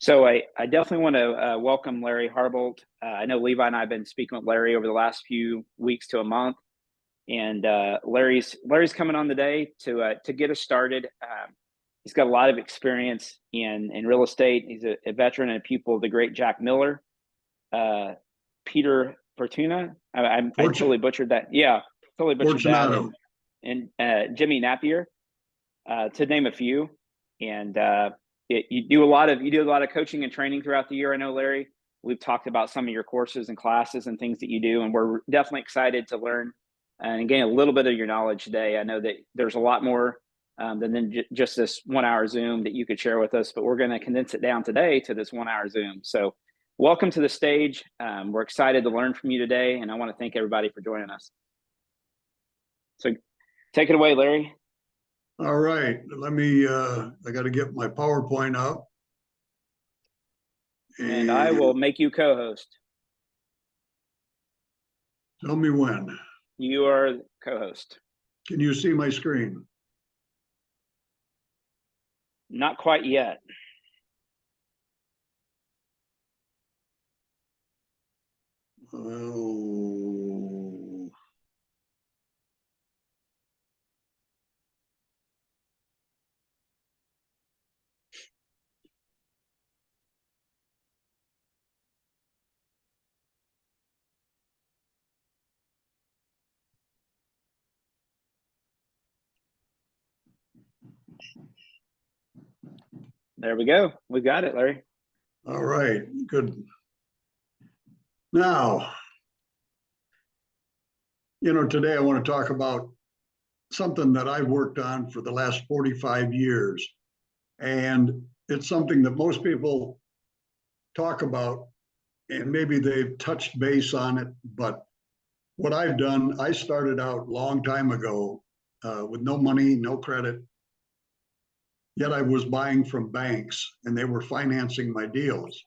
So I definitely want to welcome Larry Harbolt. I know Levi and I have been speaking with Larry over the last few weeks to a month, and Larry's coming on today to get us started. He's got a lot of experience in real estate. He's a veteran and a pupil of the great Jack Miller, Peter Fortuna. I totally butchered that. Yeah, totally butchered Fortunato. that. And Jimmy Napier, to name a few. And you do a lot of coaching and training throughout the year. I know, Larry, we've talked about some of your courses and classes and things that you do, and we're definitely excited to learn and gain a little bit of your knowledge today. I know that there's a lot more than just this 1 hour Zoom that you could share with us, but we're going to condense it down today to this 1 hour Zoom. So welcome to the stage. We're excited to learn from you today, and I want to thank everybody for joining us. So take it away, Larry. All right, let me, I got to get my PowerPoint up. And I will make you co-host. Tell me when. You are co-host. Can you see my screen? Not quite yet. Oh. There we go. We got it, Larry. All right, good. Now, today I want to talk about something that I've worked on for the last 45 years. And it's something that most people talk about, and maybe they've touched base on it. But what I've done, I started out a long time ago with no money, no credit. Yet I was buying from banks and they were financing my deals,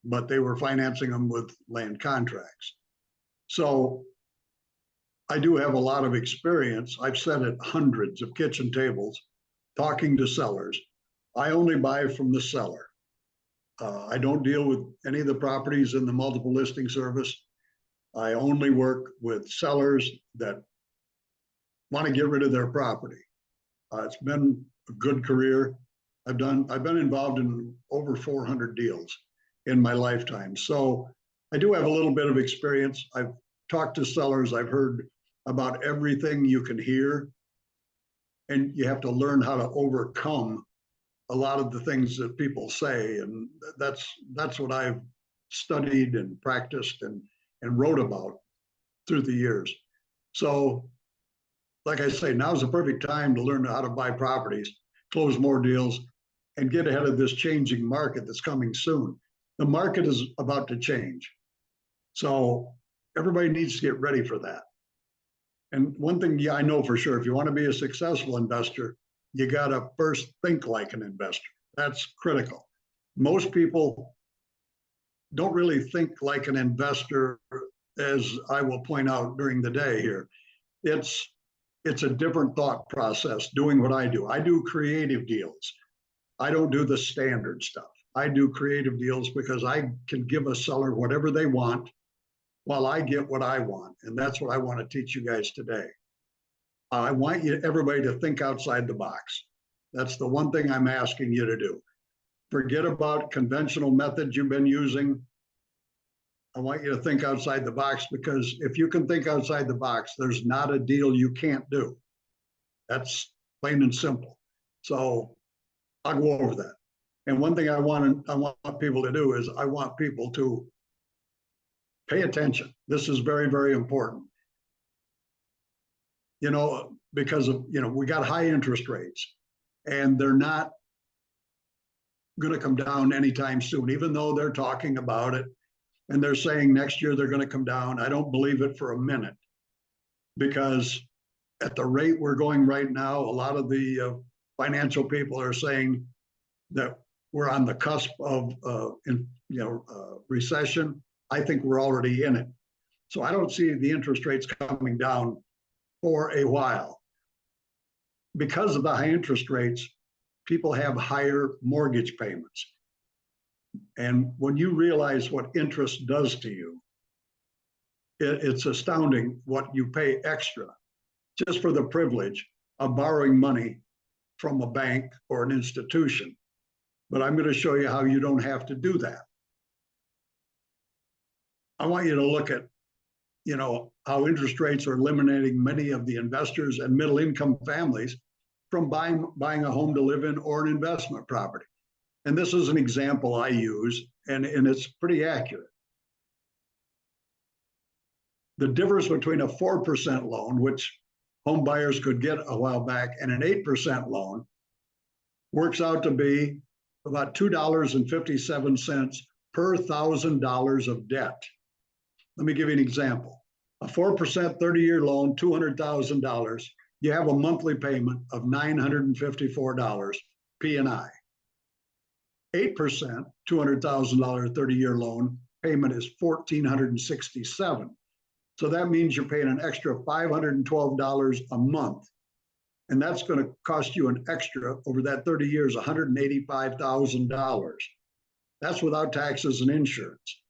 but they were financing them with land contracts. So I do have a lot of experience. I've sat at hundreds of kitchen tables talking to sellers. I only buy from the seller. I don't deal with any of the properties in the multiple listing service. I only work with sellers that want to get rid of their property. It's been a good career. I've been involved in over 400 deals in my lifetime. So I do have a little bit of experience. I've talked to sellers. I've heard about everything you can hear, and you have to learn how to overcome a lot of the things that people say. And that's what I've studied and practiced and wrote about through the years. So like I say, now's the perfect time to learn how to buy properties, close more deals, and get ahead of this changing market that's coming soon. The market is about to change. So everybody needs to get ready for that. And one thing I know for sure, if you want to be a successful investor, you got to first think like an investor. That's critical. Most people don't really think like an investor, as I will point out during the day here. It's a different thought process doing what I do. I do creative deals. I don't do the standard stuff. I do creative deals because I can give a seller whatever they want while I get what I want. And that's what I want to teach you guys today. I want everybody to think outside the box. That's the one thing I'm asking you to do. Forget about conventional methods you've been using. I want you to think outside the box, because if you can think outside the box, there's not a deal you can't do. That's plain and simple. So I'll go over that. And one thing I want people to do is I want people to pay attention. This is very, very important. Because of, we got high interest rates and they're not going to come down anytime soon, even though they're talking about it. And they're saying next year they're going to come down. I don't believe it for a minute, because at the rate we're going right now, a lot of the financial people are saying that we're on the cusp of recession. I think we're already in it. So I don't see the interest rates coming down for a while. Because of the high interest rates, people have higher mortgage payments. And when you realize what interest does to you, it's astounding what you pay extra just for the privilege of borrowing money from a bank or an institution. But I'm going to show you how you don't have to do that. I want you to look at, how interest rates are eliminating many of the investors and middle income families from buying a home to live in or an investment property. And this is an example I use, and it's pretty accurate. The difference between a 4% loan, which home buyers could get a while back, and an 8% loan works out to be about $2.57 per $1,000 of debt. Let me give you an example. A 4% 30-year loan, $200,000, you have a monthly payment of $954 P&I. 8%, $200,000 30-year loan payment is $1,467. So that means you're paying an extra $512 a month. And that's going to cost you an extra over that 30 years, $185,000. That's without taxes and insurance.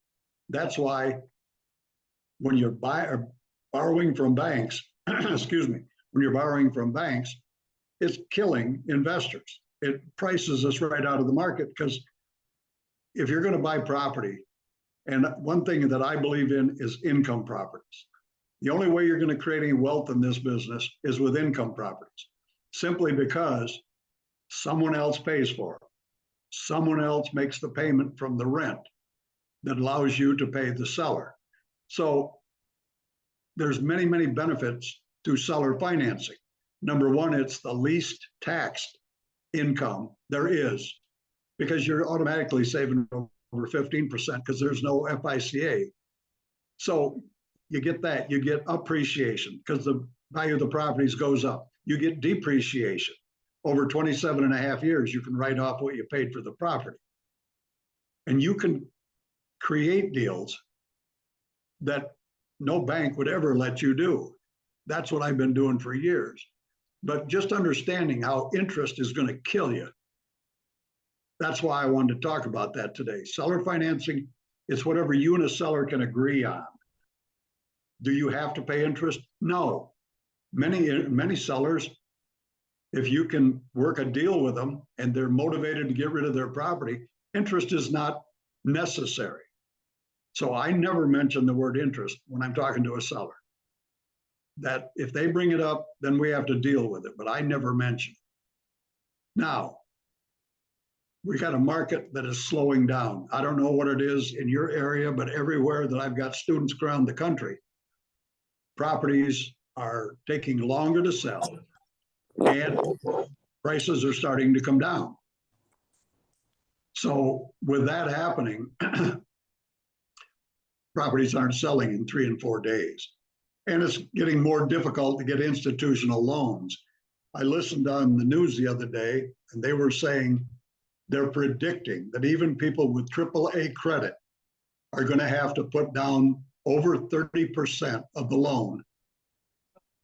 That's why when you're borrowing from banks, excuse me, when you're borrowing from banks, it's killing investors. It prices us right out of the market, because if you're going to buy property, and one thing that I believe in is income properties. The only way you're going to create any wealth in this business is with income properties, simply because someone else pays for it. Someone else makes the payment from the rent that allows you to pay the seller. So there's many, many benefits to seller financing. Number one, it's the least taxed income there is, because you're automatically saving over 15% because there's no FICA. So you get that. You get appreciation because the value of the properties goes up. You get depreciation. Over 27 and a half years, you can write off what you paid for the property. And you can create deals that no bank would ever let you do. That's what I've been doing for years. But just understanding how interest is going to kill you. That's why I wanted to talk about that today. Seller financing is whatever you and a seller can agree on. Do you have to pay interest? No. Many sellers, if you can work a deal with them and they're motivated to get rid of their property, interest is not necessary. So I never mention the word interest when I'm talking to a seller. That if they bring it up, then we have to deal with it, but I never mention it. Now, we got a market that is slowing down. I don't know what it is in your area, but everywhere that I've got students around the country, properties are taking longer to sell and prices are starting to come down. So with that happening, properties aren't selling in 3 and 4 days. And it's getting more difficult to get institutional loans. I listened on the news the other day, and they were saying they're predicting that even people with AAA credit are going to have to put down over 30% of the loan,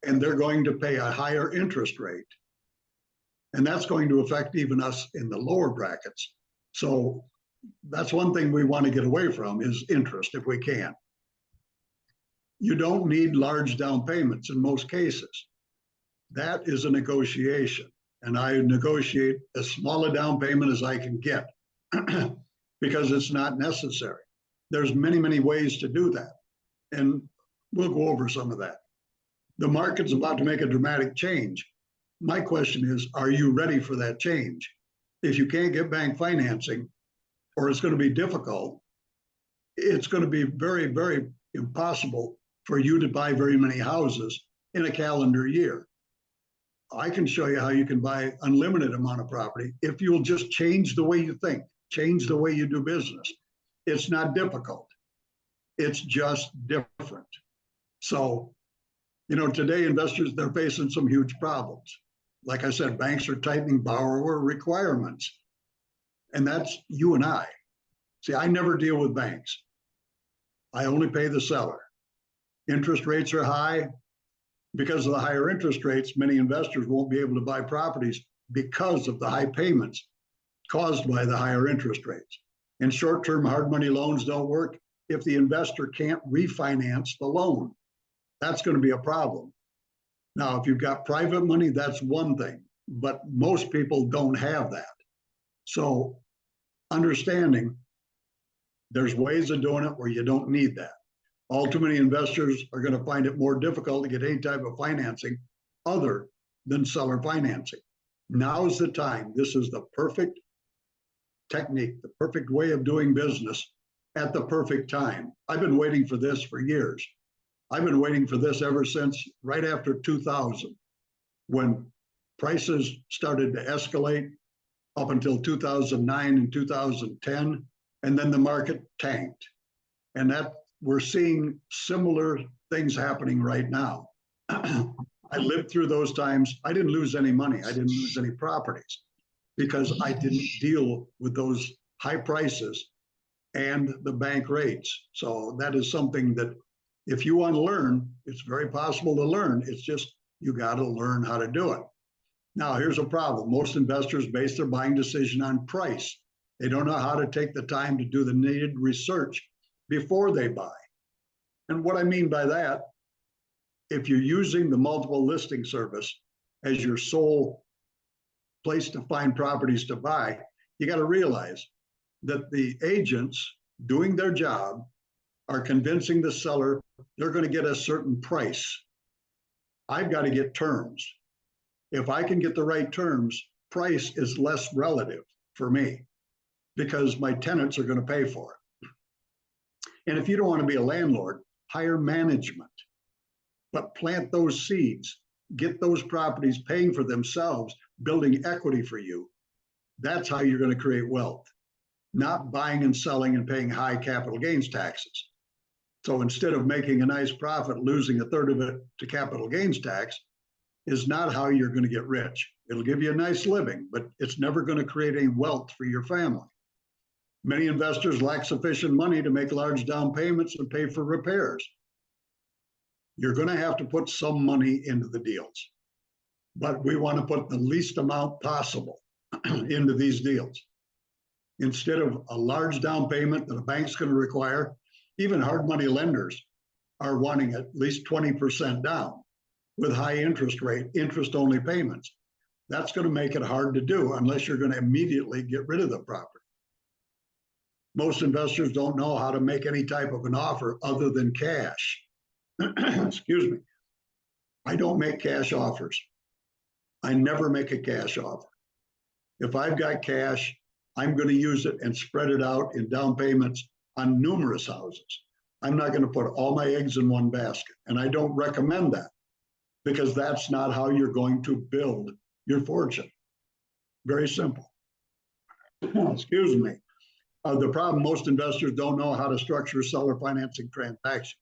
and they're going to pay a higher interest rate. And that's going to affect even us in the lower brackets. So that's one thing we want to get away from is interest if we can. You don't need large down payments in most cases. That is a negotiation. And I negotiate as small a down payment as I can get because it's not necessary. There's many, many ways to do that. And we'll go over some of that. The market's about to make a dramatic change. My question is, are you ready for that change? If you can't get bank financing, or it's going to be difficult, it's going to be very, very impossible for you to buy very many houses in a calendar year. I can show you how you can buy unlimited amount of property if you'll just change the way you think, change the way you do business. It's not difficult. It's just different. So, today investors, they're facing some huge problems. Like I said, banks are tightening borrower requirements. And that's you and I. See, I never deal with banks. I only pay the seller. Interest rates are high. Because of the higher interest rates, many investors won't be able to buy properties because of the high payments caused by the higher interest rates. And short-term hard money loans don't work if the investor can't refinance the loan. That's going to be a problem. Now, if you've got private money, that's one thing, but most people don't have that. So understanding there's ways of doing it where you don't need that. All too many investors are going to find it more difficult to get any type of financing other than seller financing. Now's the time. This is the perfect technique, the perfect way of doing business at the perfect time. I've been waiting for this for years. I've been waiting for this ever since right after 2000, when prices started to escalate up until 2009 and 2010, and then the market tanked. And that we're seeing similar things happening right now. I lived through those times. I didn't lose any money. I didn't lose any properties because I didn't deal with those high prices and the bank rates. So that is something that if you want to learn, it's very possible to learn. It's just you got to learn how to do it. Now, here's a problem. Most investors base their buying decision on price. They don't know how to take the time to do the needed research before they buy. And what I mean by that, if you're using the multiple listing service as your sole place to find properties to buy, you got to realize that the agents doing their job are convincing the seller they're going to get a certain price. I've got to get terms. If I can get the right terms, price is less relative for me because my tenants are going to pay for it. And if you don't want to be a landlord, hire management, but plant those seeds, get those properties paying for themselves, building equity for you. That's how you're going to create wealth, not buying and selling and paying high capital gains taxes. So instead of making a nice profit, losing a third of it to capital gains tax is not how you're going to get rich. It'll give you a nice living, but it's never going to create any wealth for your family. Many investors lack sufficient money to make large down payments and pay for repairs. You're going to have to put some money into the deals, but we want to put the least amount possible into these deals. Instead of a large down payment that a bank's going to require, even hard money lenders are wanting at least 20% down with high interest rate, interest only payments. That's going to make it hard to do unless you're going to immediately get rid of the property. Most investors don't know how to make any type of an offer other than cash. Excuse me. I don't make cash offers. I never make a cash offer. If I've got cash, I'm going to use it and spread it out in down payments on numerous houses. I'm not going to put all my eggs in one basket. And I don't recommend that because that's not how you're going to build your fortune. Very simple. Excuse me. The problem, most investors don't know how to structure seller financing transactions.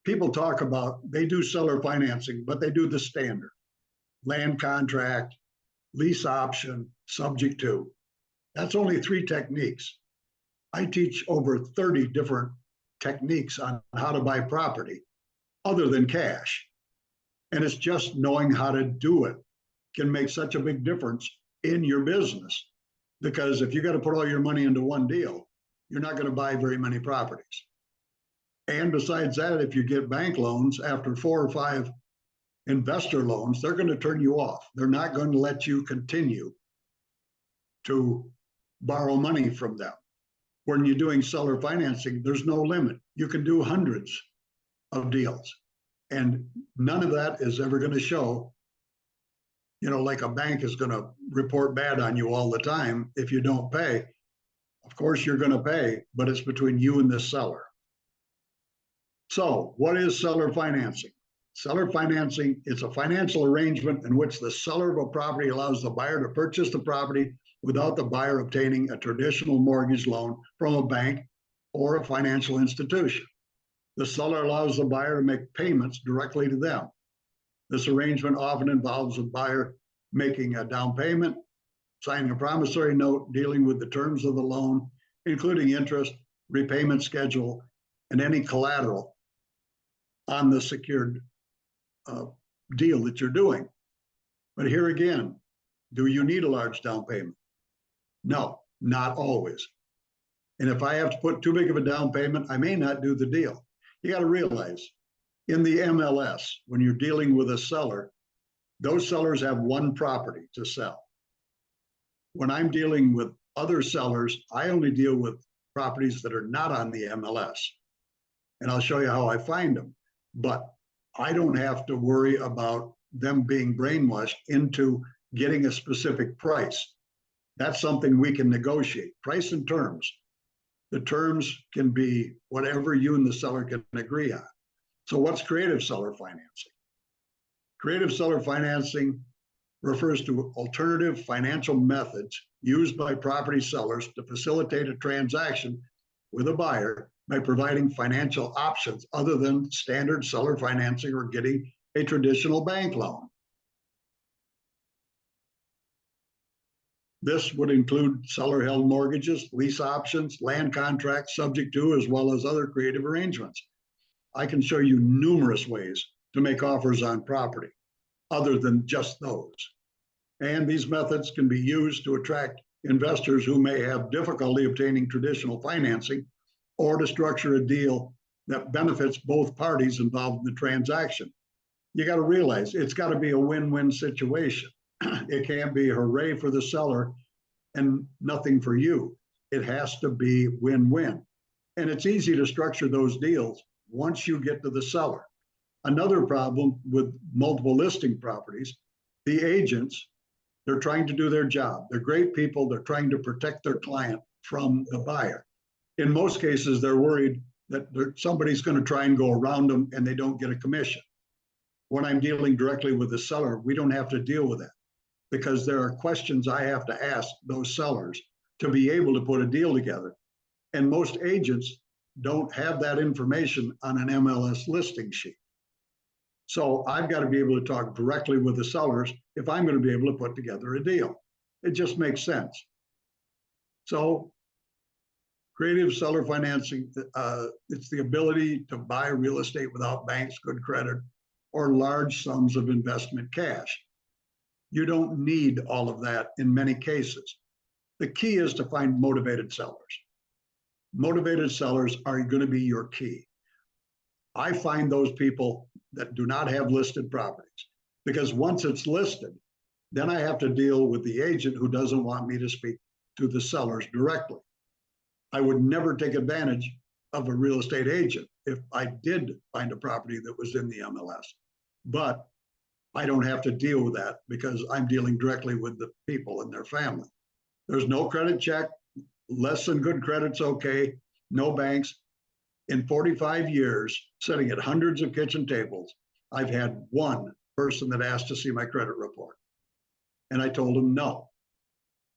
People talk about, they do seller financing, but they do the standard. Land contract, lease option, subject to. That's only 3 techniques. I teach over 30 different techniques on how to buy property other than cash. And it's just knowing how to do it can make such a big difference in your business. Because if you got to put all your money into one deal, you're not going to buy very many properties. And besides that, if you get bank loans after 4 or 5 investor loans, they're going to turn you off. They're not going to let you continue to borrow money from them. When you're doing seller financing, there's no limit. You can do hundreds of deals. And none of that is ever going to show, like a bank is going to report bad on you all the time if you don't pay. Of course, you're going to pay, but it's between you and the seller. So what is seller financing? Seller financing is a financial arrangement in which the seller of a property allows the buyer to purchase the property without the buyer obtaining a traditional mortgage loan from a bank or a financial institution. The seller allows the buyer to make payments directly to them. This arrangement often involves a buyer making a down payment, signing a promissory note, dealing with the terms of the loan, including interest, repayment schedule, and any collateral on the secured deal that you're doing. But here again, do you need a large down payment? No. not always. And if I have to put too big of a down payment, I may not do the deal. You got to realize in the MLS, when you're dealing with a seller, those sellers have one property to sell. When I'm dealing with other sellers, I only deal with properties that are not on the MLS. And I'll show you how I find them. But I don't have to worry about them being brainwashed into getting a specific price. That's something we can negotiate. Price and terms. The terms can be whatever you and the seller can agree on. So what's creative seller financing? Creative seller financing refers to alternative financial methods used by property sellers to facilitate a transaction with a buyer by providing financial options other than standard seller financing or getting a traditional bank loan. This would include seller-held mortgages, lease options, land contracts subject to, as well as other creative arrangements. I can show you numerous ways to make offers on property other than just those. And these methods can be used to attract investors who may have difficulty obtaining traditional financing or to structure a deal that benefits both parties involved in the transaction. You got to realize it's got to be a win-win situation. It can't be hooray for the seller and nothing for you. It has to be win-win. And it's easy to structure those deals once you get to the seller. Another problem with multiple listing properties, the agents, they're trying to do their job. They're great people. They're trying to protect their client from the buyer. In most cases, they're worried that somebody's going to try and go around them and they don't get a commission. When I'm dealing directly with the seller, we don't have to deal with that because there are questions I have to ask those sellers to be able to put a deal together. And most agents don't have that information on an MLS listing sheet. So I've got to be able to talk directly with the sellers if I'm going to be able to put together a deal. It just makes sense. So creative seller financing, it's the ability to buy real estate without banks, good credit, or large sums of investment cash. You don't need all of that in many cases. The key is to find motivated sellers. Motivated sellers are going to be your key. I find those people that do not have listed properties because once it's listed, then I have to deal with the agent who doesn't want me to speak to the sellers directly. I would never take advantage of a real estate agent if I did find a property that was in the MLS. But I don't have to deal with that because I'm dealing directly with the people and their family. There's no credit check, less than good credit's okay, no banks. In 45 years, sitting at hundreds of kitchen tables, I've had one person that asked to see my credit report. And I told him no.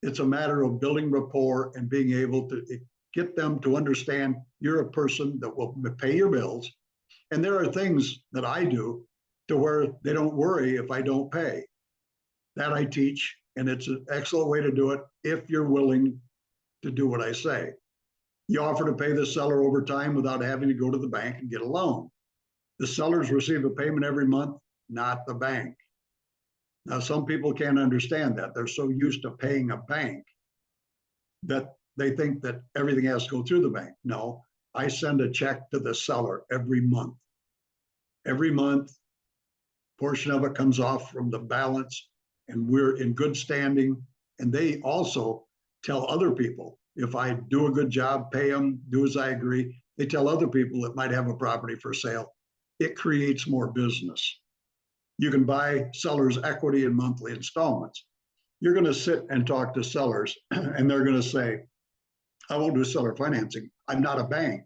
It's a matter of building rapport and being able to get them to understand you're a person that will pay your bills. And there are things that I do to where they don't worry if I don't pay. That I teach, and it's an excellent way to do it if you're willing to do what I say. You offer to pay the seller over time without having to go to the bank and get a loan. The sellers receive a payment every month, not the bank. Now, some people can't understand that. They're so used to paying a bank that they think that everything has to go through the bank. No, I send a check to the seller every month. Every month, portion of it comes off from the balance, and we're in good standing. And they also tell other people, if I do a good job, pay them, do as I agree, they tell other people that might have a property for sale. It creates more business. You can buy sellers' equity in monthly installments. You're going to sit and talk to sellers, and they're going to say, I won't do seller financing. I'm not a bank.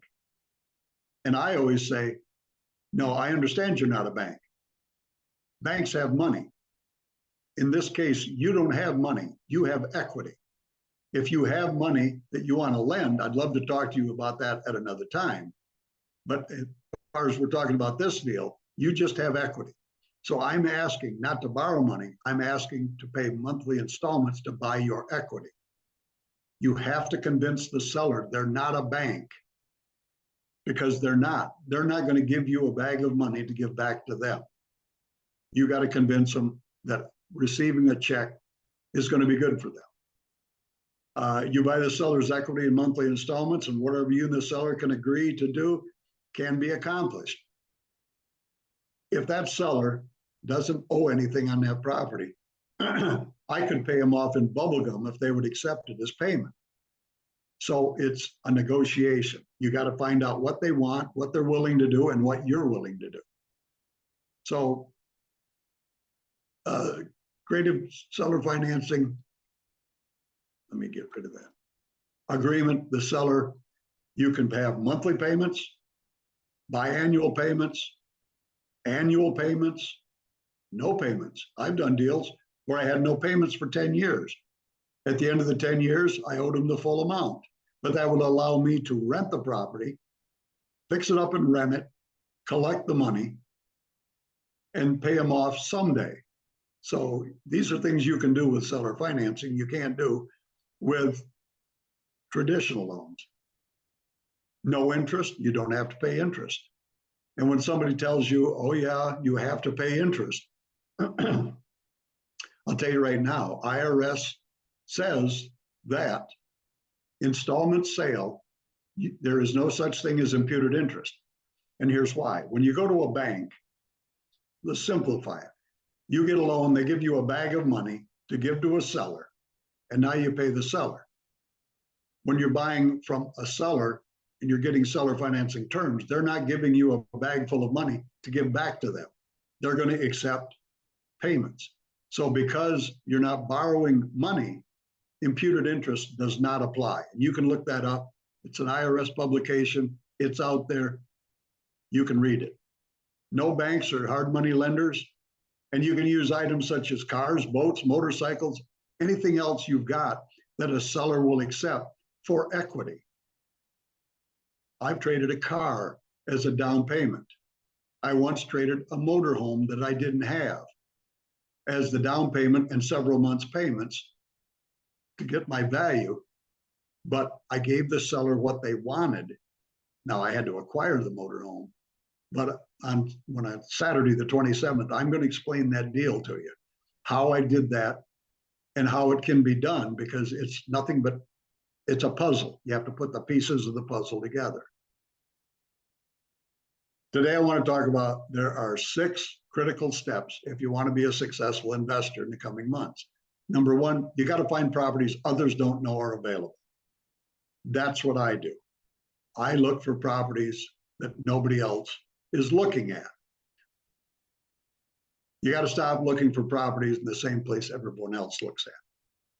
And I always say, no, I understand you're not a bank. Banks have money. In this case, you don't have money. You have equity. If you have money that you want to lend, I'd love to talk to you about that at another time. But as far as we're talking about this deal, you just have equity. So I'm asking not to borrow money. I'm asking to pay monthly installments to buy your equity. You have to convince the seller they're not a bank because they're not. They're not going to give you a bag of money to give back to them. You got to convince them that receiving a check is going to be good for them. You buy the seller's equity in monthly installments, and whatever you and the seller can agree to do can be accomplished. If that seller doesn't owe anything on that property, I could pay them off in bubble gum if they would accept it as payment. So it's a negotiation. You got to find out what they want, what they're willing to do, and what you're willing to do. So creative seller financing, let me get rid of that. Agreement, the seller, you can have monthly payments, biannual payments, annual payments, no payments. I've done deals where I had no payments for 10 years. At the end of the 10 years, I owed them the full amount, but that would allow me to rent the property, fix it up and rent it, collect the money, and pay them off someday. So these are things you can do with seller financing you can't do with traditional loans. No interest, you don't have to pay interest. And when somebody tells you, oh yeah, you have to pay interest, I'll tell you right now, IRS says that installment sale, there is no such thing as imputed interest. And here's why. When you go to a bank, let's simplify it. You get a loan, they give you a bag of money to give to a seller, and now you pay the seller. When you're buying from a seller and you're getting seller financing terms, they're not giving you a bag full of money to give back to them. They're going to accept payments. So because you're not borrowing money, imputed interest does not apply. And you can look that up. It's an IRS publication. It's out there. You can read it. No banks are hard money lenders. And you can use items such as cars, boats, motorcycles, anything else you've got that a seller will accept for equity. I've traded a car as a down payment. I once traded a motorhome that I didn't have as the down payment and several months payments to get my value, but I gave the seller what they wanted. Now I had to acquire the motorhome, but on Saturday the 27th, I'm going to explain that deal to you, how I did that and how it can be done, because it's nothing but, it's a puzzle. You have to put the pieces of the puzzle together. Today, I want to talk about, there are 6 critical steps if you want to be a successful investor in the coming months. Number 1, you got to find properties others don't know are available. That's what I do. I look for properties that nobody else is looking at. You got to stop looking for properties in the same place everyone else looks at.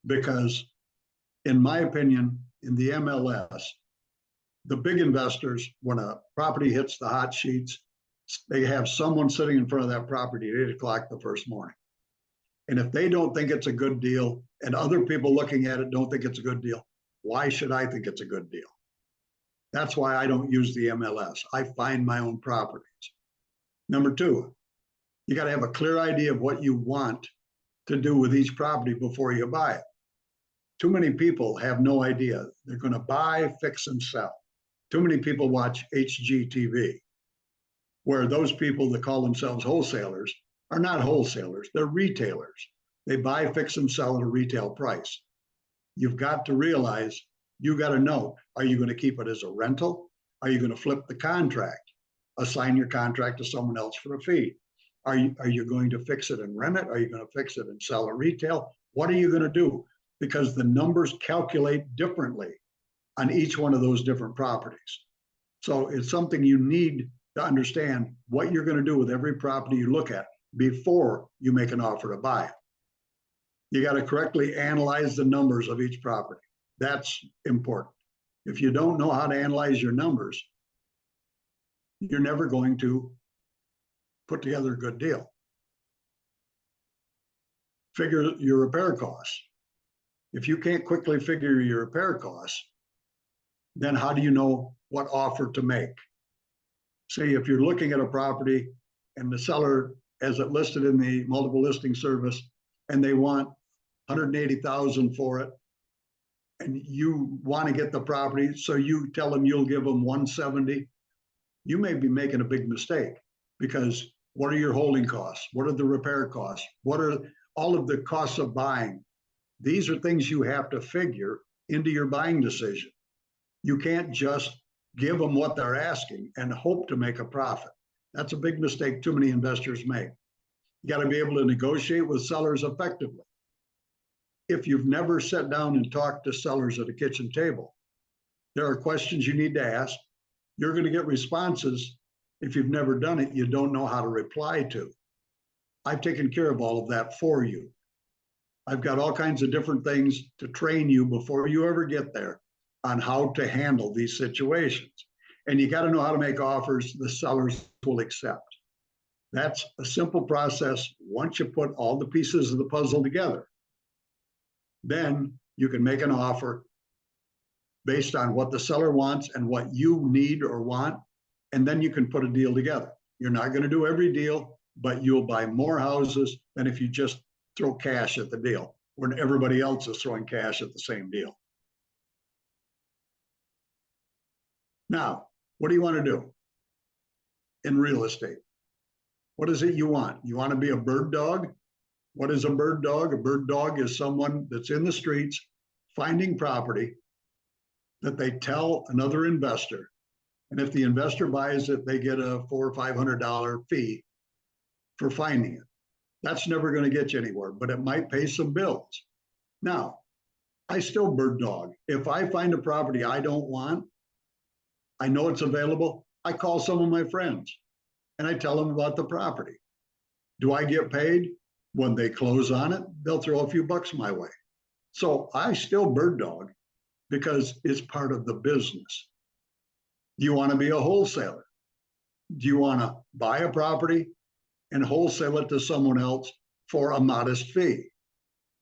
Because in my opinion, in the MLS, the big investors, when a property hits the hot sheets, they have someone sitting in front of that property at 8 o'clock the first morning. And if they don't think it's a good deal and other people looking at it don't think it's a good deal, why should I think it's a good deal? That's why I don't use the MLS. I find my own properties. Number 2, you got to have a clear idea of what you want to do with each property before you buy it. Too many people have no idea. They're going to buy, fix, and sell. Too many people watch HGTV, where those people that call themselves wholesalers are not wholesalers, they're retailers. They buy, fix, and sell at a retail price. You've got to realize, you got to know, are you going to keep it as a rental? Are you going to flip the contract, assign your contract to someone else for a fee? Are you going to fix it and rent it? Are you going to fix it and sell at retail? What are you going to do? Because the numbers calculate differently on each one of those different properties. So it's something you need to understand what you're going to do with every property you look at before you make an offer to buy it. You got to correctly analyze the numbers of each property. That's important. If you don't know how to analyze your numbers, you're never going to put together a good deal. Figure your repair costs. If you can't quickly figure your repair costs, then how do you know what offer to make? Say if you're looking at a property and the seller has it listed in the multiple listing service and they want $180,000 for it, and you want to get the property, so you tell them you'll give them $170, you may be making a big mistake, because what are your holding costs? What are the repair costs? What are all of the costs of buying? These are things you have to figure into your buying decision. You can't just give them what they're asking and hope to make a profit. That's a big mistake too many investors make. You got to be able to negotiate with sellers effectively. If you've never sat down and talked to sellers at a kitchen table, there are questions you need to ask. You're going to get responses. If you've never done it, you don't know how to reply to. I've taken care of all of that for you. I've got all kinds of different things to train you before you ever get there on how to handle these situations. And you got to know how to make offers the sellers will accept. That's a simple process. Once you put all the pieces of the puzzle together, then you can make an offer based on what the seller wants and what you need or want, and then you can put a deal together. You're not going to do every deal, but you'll buy more houses than if you just throw cash at the deal when everybody else is throwing cash at the same deal. Now, what do you want to do in real estate? What is it you want? You want to be a bird dog? What is a bird dog? A bird dog is someone that's in the streets finding property that they tell another investor. And if the investor buys it, they get a $400 or $500 fee for finding it. That's never going to get you anywhere, but it might pay some bills. Now, I still bird dog. If I find a property I don't want, I know it's available, I call some of my friends and I tell them about the property. Do I get paid? When they close on it, they'll throw a few bucks my way. So I still bird dog because it's part of the business. Do you want to be a wholesaler? Do you want to buy a property and wholesale it to someone else for a modest fee?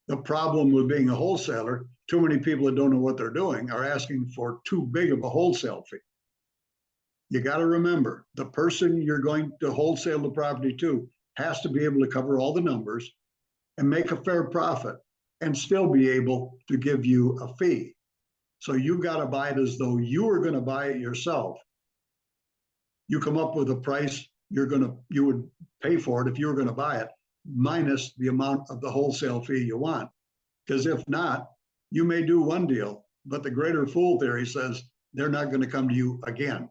The problem with being a wholesaler, too many people that don't know what they're doing are asking for too big of a wholesale fee. You got to remember, the person you're going to wholesale the property to has to be able to cover all the numbers and make a fair profit and still be able to give you a fee. So you got to buy it as though you were going to buy it yourself. You come up with a price you would pay for it if you were going to buy it, minus the amount of the wholesale fee you want. Because if not, you may do one deal, but the greater fool theory says they're not going to come to you again.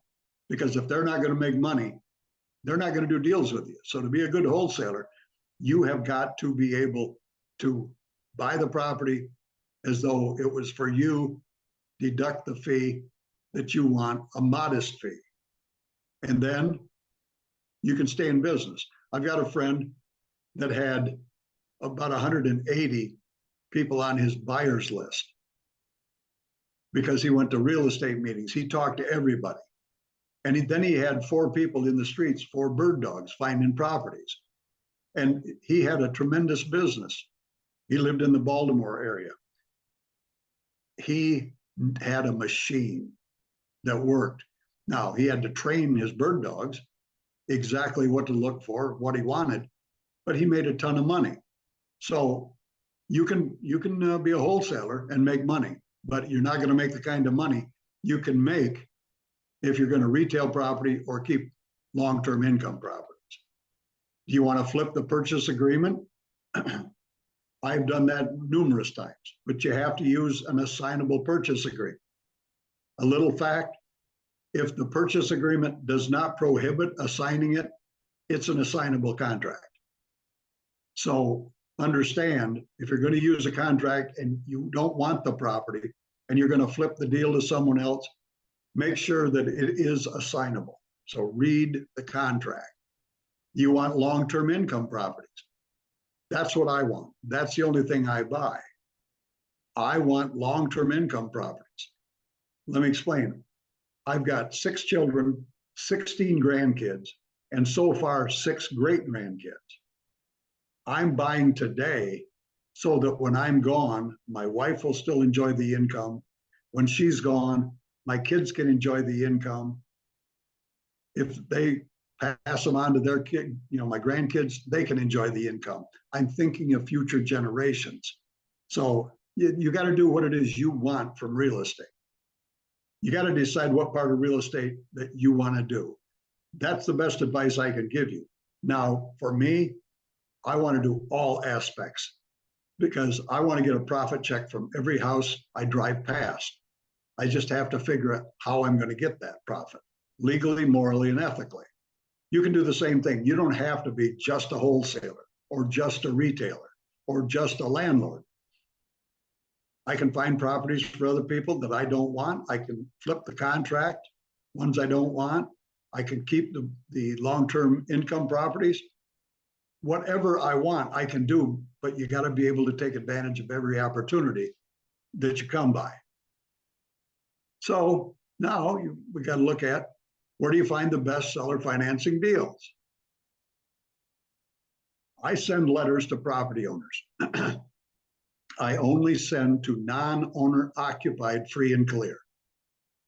Because if they're not going to make money, they're not going to do deals with you. So to be a good wholesaler, you have got to be able to buy the property as though it was for you, deduct the fee that you want, a modest fee. And then you can stay in business. I've got a friend that had about 180 people on his buyer's list because he went to real estate meetings. He talked to everybody. And then he had 4 people in the streets, 4 bird dogs finding properties. And he had a tremendous business. He lived in the Baltimore area. He had a machine that worked. Now, he had to train his bird dogs exactly what to look for, what he wanted, but he made a ton of money. So you can be a wholesaler and make money, but you're not going to make the kind of money you can make if you're going to retail property or keep long-term income properties. Do you want to flip the purchase agreement? I've done that numerous times, but you have to use an assignable purchase agreement. A little fact, if the purchase agreement does not prohibit assigning it, it's an assignable contract. So understand, if you're going to use a contract and you don't want the property and you're going to flip the deal to someone else, make sure that it is assignable. So read the contract. You want long-term income properties. That's what I want. That's the only thing I buy. I want long-term income properties. Let me explain. I've got 6 children, 16 grandkids, and so far 6 great-grandkids. I'm buying today so that when I'm gone, my wife will still enjoy the income. When she's gone, my kids can enjoy the income. If they pass them on to their kid, my grandkids, they can enjoy the income. I'm thinking of future generations. So you got to do what it is you want from real estate. You got to decide what part of real estate that you want to do. That's the best advice I can give you. Now, for me, I want to do all aspects. because I want to get a profit check from every house I drive past. I just have to figure out how I'm going to get that profit legally, morally, and ethically. You can do the same thing. You don't have to be just a wholesaler or just a retailer or just a landlord. I can find properties for other people that I don't want. I can flip the contract, ones I don't want. I can keep the long-term income properties. Whatever I want, I can do, but you got to be able to take advantage of every opportunity that you come by. So now we got to look at, where do you find the best seller financing deals? I send letters to property owners. I only send to non-owner occupied free and clear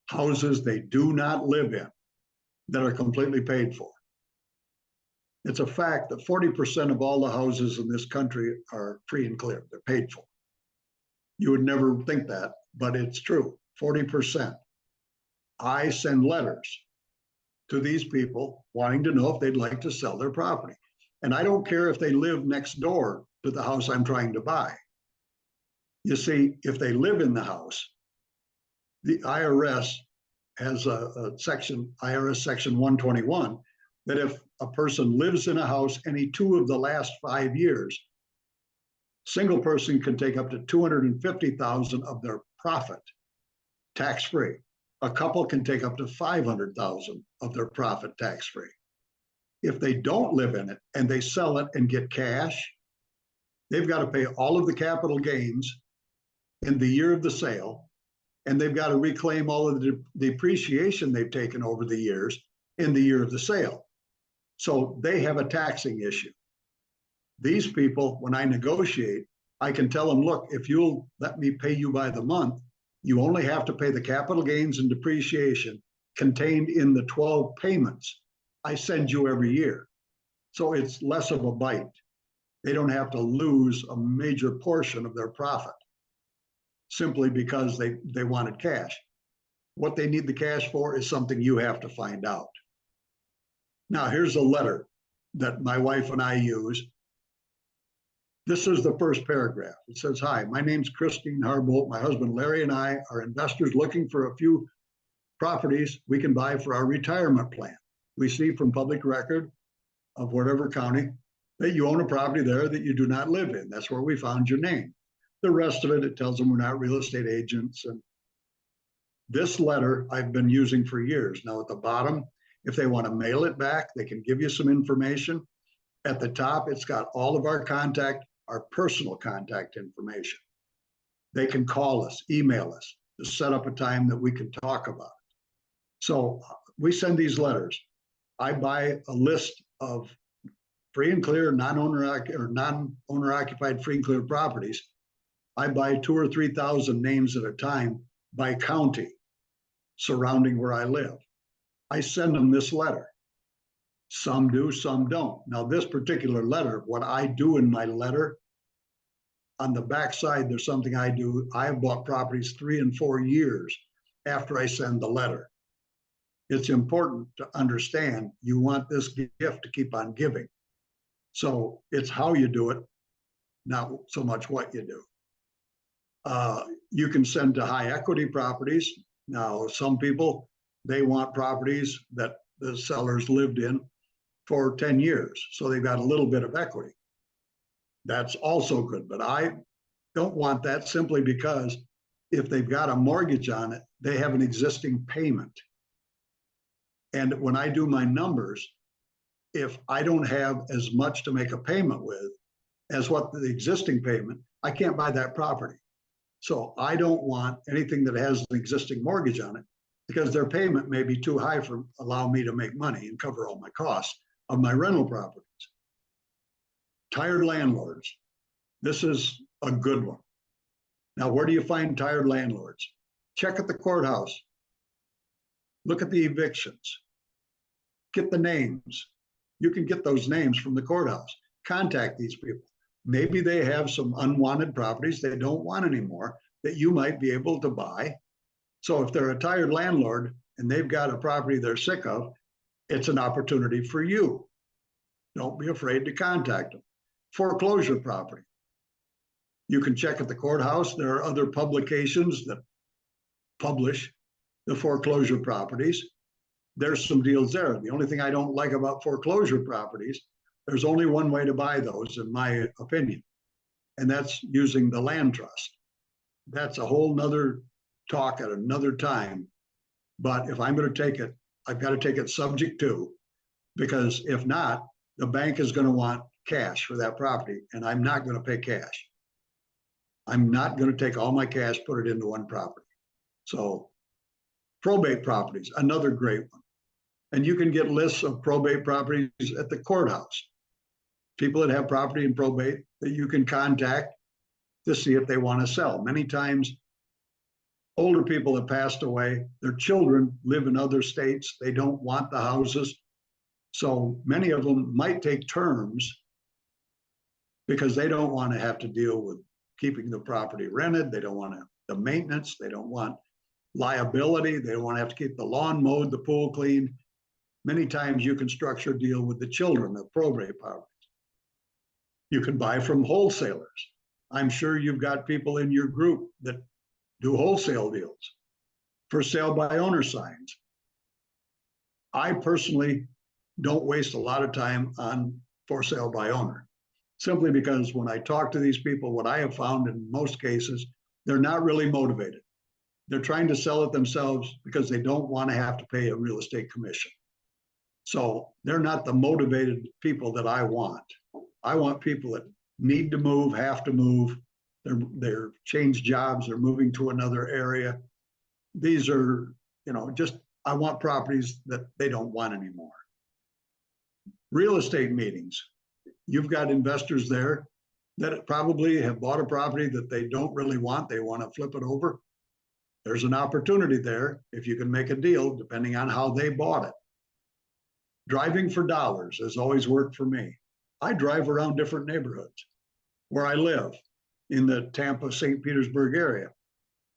houses they do not live in that are completely paid for. It's a fact that 40% of all the houses in this country are free and clear. They're paid for. You would never think that, but it's true. 40%. I send letters to these people wanting to know if they'd like to sell their property. And I don't care if they live next door to the house I'm trying to buy. You see, if they live in the house, the IRS has a section, IRS section 121, that if a person lives in a house any 2 of the last 5 years, single person can take up to $250,000 of their profit tax-free. A couple can take up to $500,000 of their profit tax-free. If they don't live in it and they sell it and get cash, they've got to pay all of the capital gains in the year of the sale, and they've got to reclaim all of the depreciation they've taken over the years in the year of the sale. So they have a taxing issue. These people, when I negotiate, I can tell them, look, if you'll let me pay you by the month, you only have to pay the capital gains and depreciation contained in the 12 payments I send you every year. So it's less of a bite. They don't have to lose a major portion of their profit simply because they wanted cash. What they need the cash for is something you have to find out. Now, here's a letter that my wife and I use. This is the first paragraph. It says, hi, my name's Christine Harbolt. My husband Larry and I are investors looking for a few properties we can buy for our retirement plan. We see from public record of whatever county that you own a property there that you do not live in. That's where we found your name. The rest of it, it tells them we're not real estate agents. And this letter I've been using for years. Now at the bottom, if they want to mail it back, they can give you some information. At the top, it's got all of our personal contact information. They can call us, email us to set up a time that we can talk about it. So we send these letters. I buy a list of free and clear, non-owner occupied free and clear properties. I buy 2,000 or 3,000 names at a time by county surrounding where I live. I send them this letter. Some do, some don't. Now, this particular letter, what I do in my letter, on the backside, there's something I do. I have bought properties 3 and 4 years after I send the letter. It's important to understand you want this gift to keep on giving. So it's how you do it, not so much what you do. You can send to high equity properties. Now, some people, they want properties that the sellers lived in for 10 years. So they've got a little bit of equity. That's also good, but I don't want that simply because if they've got a mortgage on it, they have an existing payment. And when I do my numbers, if I don't have as much to make a payment with as what the existing payment, I can't buy that property. So I don't want anything that has an existing mortgage on it because their payment may be too high for allow me to make money and cover all my costs of my rental properties. Tired landlords. This is a good one. Now, where do you find tired landlords? Check at the courthouse. Look at the evictions. Get the names. You can get those names from the courthouse. Contact these people. Maybe they have some unwanted properties they don't want anymore that you might be able to buy. So if they're a tired landlord and they've got a property they're sick of, it's an opportunity for you. Don't be afraid to contact them. Foreclosure property. You can check at the courthouse. There are other publications that publish the foreclosure properties. There's some deals there. The only thing I don't like about foreclosure properties, there's only one way to buy those, in my opinion, and that's using the land trust. That's a whole nother talk at another time. But if I'm going to take it, I've got to take it subject to, because if not, the bank is going to want cash for that property, and I'm not going to pay cash. I'm not going to take all my cash, put it into one property. So probate properties, another great one. And you can get lists of probate properties at the courthouse. People that have property in probate that you can contact to see if they want to sell. Many times, older people have passed away. Their children live in other states. They don't want the houses. So many of them might take terms because they don't want to have to deal with keeping the property rented. They don't want the maintenance. They don't want liability. They don't want to have to keep the lawn mowed, the pool cleaned. Many times you can structure a deal with the children of probate properties. You can buy from wholesalers. I'm sure you've got people in your group that do wholesale deals. For sale by owner signs. I personally don't waste a lot of time on for sale by owner, simply because when I talk to these people, what I have found in most cases, they're not really motivated. They're trying to sell it themselves because they don't want to have to pay a real estate commission. So they're not the motivated people that I want. I want people that need to move, have to move. They're changed jobs, they're moving to another area. These are, just, I want properties that they don't want anymore. Real estate meetings. You've got investors there that probably have bought a property that they don't really want. They want to flip it over. There's an opportunity there if you can make a deal, depending on how they bought it. Driving for dollars has always worked for me. I drive around different neighborhoods where I live in the Tampa, St. Petersburg area.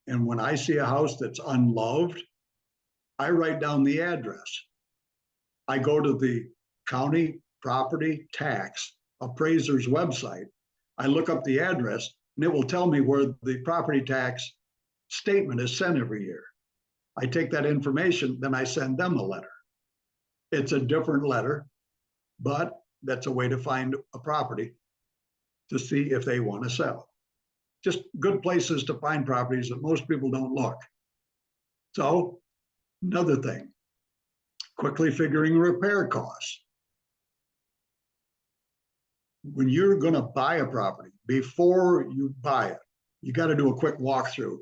And when I see a house that's unloved, I write down the address. I go to the county property tax appraiser's website. I look up the address and it will tell me where the property tax statement is sent every year. I take that information, then I send them a letter. It's a different letter, but that's a way to find a property to see if they want to sell. Just good places to find properties that most people don't look. So another thing, quickly figuring repair costs. When you're going to buy a property, before you buy it, you got to do a quick walkthrough.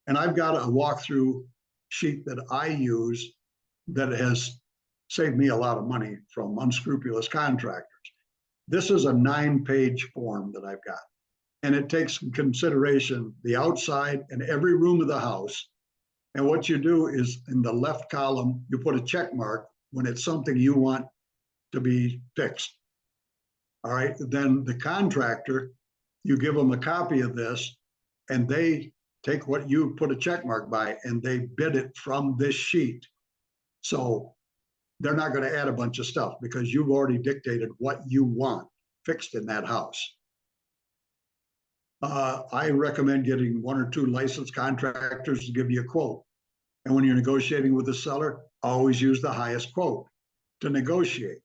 And I've got a walkthrough sheet that I use that has saved me a lot of money from unscrupulous contractors. This is a 9-page form that I've got. And it takes in consideration the outside and every room of the house. And what you do is in the left column, you put a check mark when it's something you want to be fixed. All right, then the contractor, you give them a copy of this and they take what you put a check mark by and they bid it from this sheet. So they're not going to add a bunch of stuff because you've already dictated what you want fixed in that house. I recommend getting 1 or 2 licensed contractors to give you a quote. And when you're negotiating with the seller, always use the highest quote to negotiate.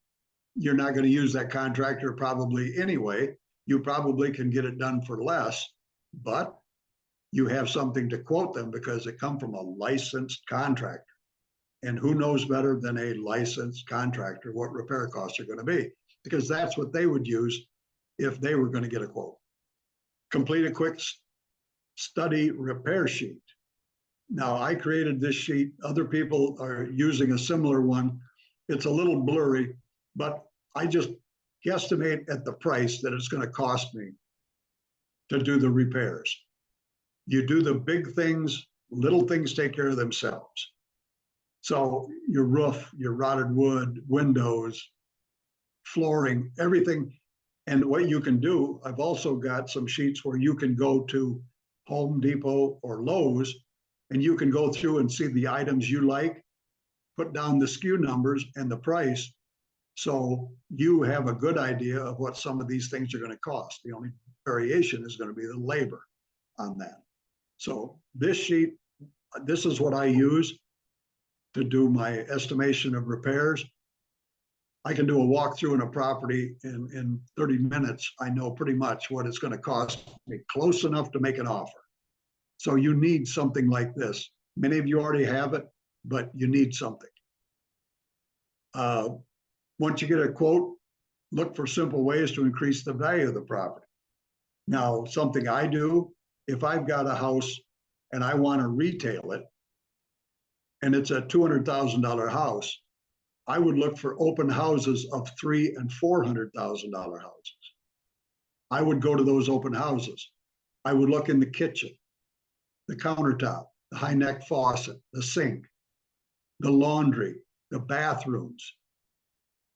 You're not going to use that contractor probably anyway. You probably can get it done for less, but you have something to quote them because it comes from a licensed contractor. And who knows better than a licensed contractor what repair costs are going to be, because that's what they would use if they were going to get a quote. Complete a quick study repair sheet. Now, I created this sheet. Other people are using a similar one. It's a little blurry, but I just guesstimate at the price that it's going to cost me to do the repairs. You do the big things, little things take care of themselves. So your roof, your rotted wood, windows, flooring, everything. And what you can do, I've also got some sheets where you can go to Home Depot or Lowe's and you can go through and see the items you like, put down the SKU numbers and the price. So you have a good idea of what some of these things are going to cost. The only variation is going to be the labor on that. So this sheet, this is what I use to do my estimation of repairs. I can do a walkthrough in a property in 30 minutes. I know pretty much what it's going to cost me, close enough to make an offer. So you need something like this. Many of you already have it, but you need something. Once you get a quote, look for simple ways to increase the value of the property. Now, something I do, if I've got a house and I want to retail it, and it's a $200,000 house, I would look for open houses of $300,000 and $400,000 houses. I would go to those open houses. I would look in the kitchen, the countertop, the high neck faucet, the sink, the laundry, the bathrooms.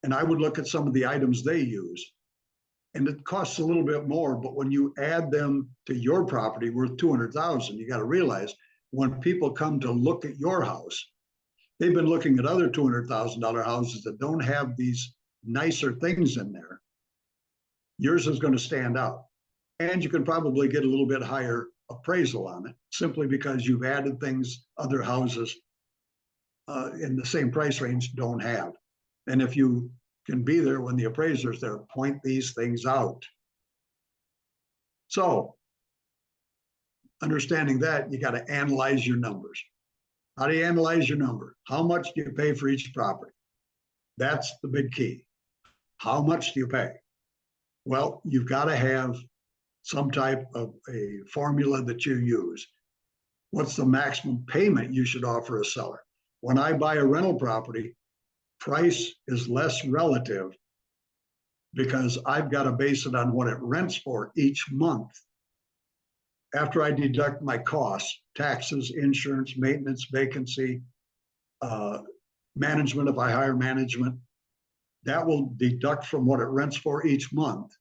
And I would look at some of the items they use. And it costs a little bit more, but when you add them to your property worth $200,000, you got to realize when people come to look at your house, they've been looking at other $200,000 houses that don't have these nicer things in there. Yours is going to stand out. And you can probably get a little bit higher appraisal on it simply because you've added things other houses in the same price range don't have. And if you can be there when the appraiser's there, point these things out. So, understanding that, you got to analyze your numbers. How do you analyze your number? How much do you pay for each property? That's the big key. How much do you pay? Well, you've got to have some type of a formula that you use. What's the maximum payment you should offer a seller? When I buy a rental property, price is less relative because I've got to base it on what it rents for each month. After I deduct my costs, taxes, insurance, maintenance, vacancy, management, if I hire management, that will deduct from what it rents for each month.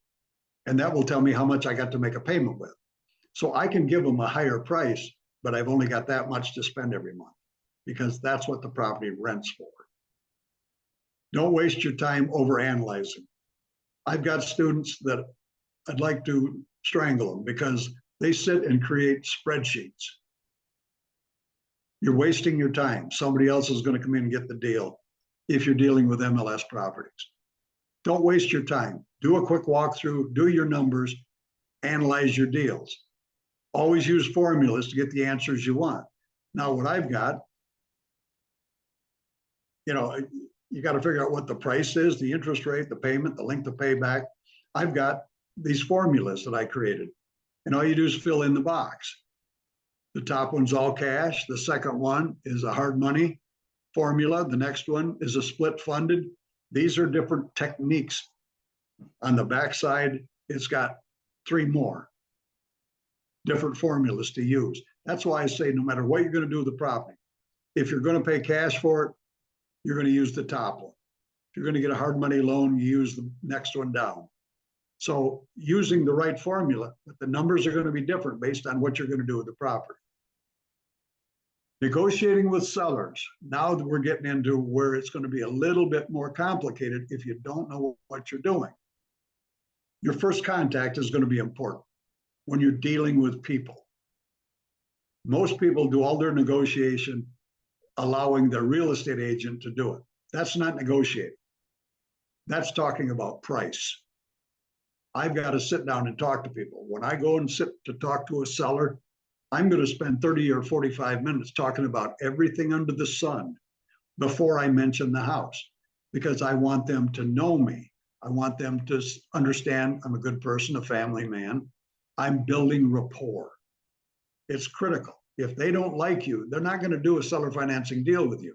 And that will tell me how much I got to make a payment with. So I can give them a higher price, but I've only got that much to spend every month because that's what the property rents for. Don't waste your time overanalyzing. I've got students that I'd like to strangle them because they sit and create spreadsheets. You're wasting your time. Somebody else is going to come in and get the deal if you're dealing with MLS properties. Don't waste your time. Do a quick walkthrough, do your numbers, analyze your deals. Always use formulas to get the answers you want. Now, what I've got, you got to figure out what the price is, the interest rate, the payment, the length of payback. I've got these formulas that I created. And all you do is fill in the box. The top one's all cash. The second one is a hard money formula. The next one is a split funded. These are different techniques. On the backside, it's got 3 more different formulas to use. That's why I say no matter what you're going to do with the property, if you're going to pay cash for it, you're going to use the top one. If you're going to get a hard money loan, you use the next one down. So using the right formula, but the numbers are going to be different based on what you're going to do with the property. Negotiating with sellers. Now that we're getting into where it's going to be a little bit more complicated if you don't know what you're doing. Your first contact is going to be important when you're dealing with people. Most people do all their negotiation allowing their real estate agent to do it. That's not negotiating. That's talking about price. I've got to sit down and talk to people. When I go and sit to talk to a seller, I'm going to spend 30 or 45 minutes talking about everything under the sun before I mention the house, because I want them to know me. I want them to understand I'm a good person, a family man. I'm building rapport. It's critical. If they don't like you, they're not going to do a seller financing deal with you.